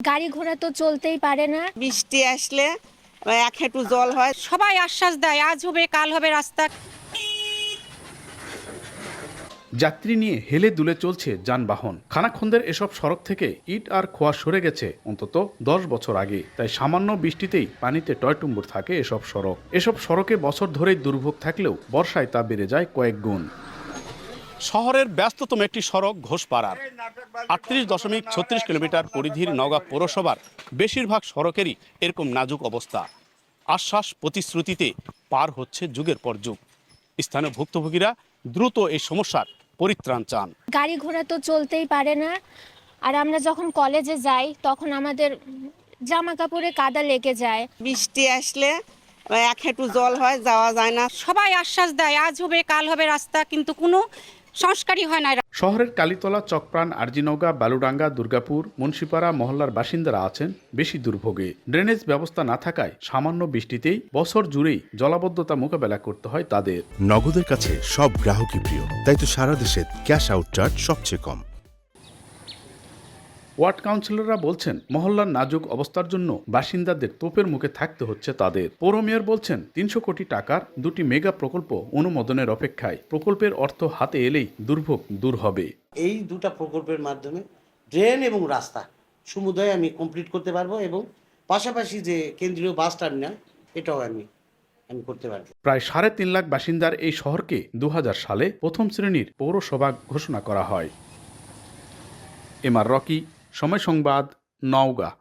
গাড়ি ঘোড়া তো চলতেই পারে না। বৃষ্টি আসলে এক হাঁটু জল হয়। সবাই আশ্বাস দেয় আজ হবে কাল হবে রাস্তা। যাত্রী নিয়ে হেলে দুলে চলছে যানবাহন। খানাখন্দের এসব সড়ক থেকে ইট আর খোয়া সরে গেছে অন্তত 10 বছর আগে। তাই সামান্য বৃষ্টিতেই পানিতে টয়টুম্বুর থাকে এসব সড়ক। এসব সড়কে বছর ধরেই দুর্ভোগ থাকলেও বর্ষায় তা বেড়ে যায় কয়েক গুণ। শহরের ব্যস্ততম একটি সড়ক ঘোষপাড়ার 38.36 কিলোমিটার পরিধির নওগাঁ পৌরসভার বেশিরভাগ সড়কেরই এরকম নাজুক অবস্থা। আশ্বাস প্রতিশ্রুতিতে পার হচ্ছে যুগের পর যুগ। স্থানীয় ভুক্তভোগীরা দ্রুত এই সমস্যার পরিত্রাণ চান। গাড়ি ঘোড়া তো চলতেই পারে না। আর আমরা যখন কলেজে যাই তখন আমাদের জামা কাপড়ে কাদা লেগে যায়। বৃষ্টি আসলে এক হাঁটু জল হয়, যাওয়া যায় না। সবাই আশ্বাস দেয় আজ হবে কাল হবে রাস্তা, কিন্তু কোনো সংস্কারই হয় না। শহরের কালীতলা, চকপ্রাণ, আরজিনৌগা, বালুডাঙ্গা, দুর্গাপুর, মুন্সিপাড়া মহল্লার বাসিন্দারা আছেন বেশি দুর্ভোগে। ড্রেনেজ ব্যবস্থা না থাকায় সামান্য বৃষ্টিতেই বছর জুড়েই জলাবদ্ধতা মোকাবেলা করতে হয় তাদের। নগদের কাছে সব গ্রাহকই প্রিয়, তাই তো সারা দেশে ক্যাশ আউট চার্জ সবচেয়ে কম। ওয়ার্ড কাউন্সিলররা বলছেন মহল্লার নাজুক অবস্থার জন্য বাসিন্দাদের তোপের মুখে থাকতে হচ্ছে তাদের। পৌর মেয়র বলছেন 300 কোটি টাকার 2টি মেগা প্রকল্প অনুমোদনের অপেক্ষায়। প্রকল্পের অর্থ হাতে এলেই দুর্ভোগ দূর হবে। এই দুটা প্রকল্পের মাধ্যমে ড্রেন এবং রাস্তা সমুদায় আমি কমপ্লিট করতে পারবো, এবং পাশাপাশি যে কেন্দ্রীয় বাস টার্মিনাল এটাও আমি করতে পারবো। প্রায় 3.5 লাখ বাসিন্দার এই শহরকে 2000 সালে প্রথম শ্রেণীর পৌরসভা ঘোষণা করা হয়। এমআর রকি, সময় সংবাদ, নওগাঁ।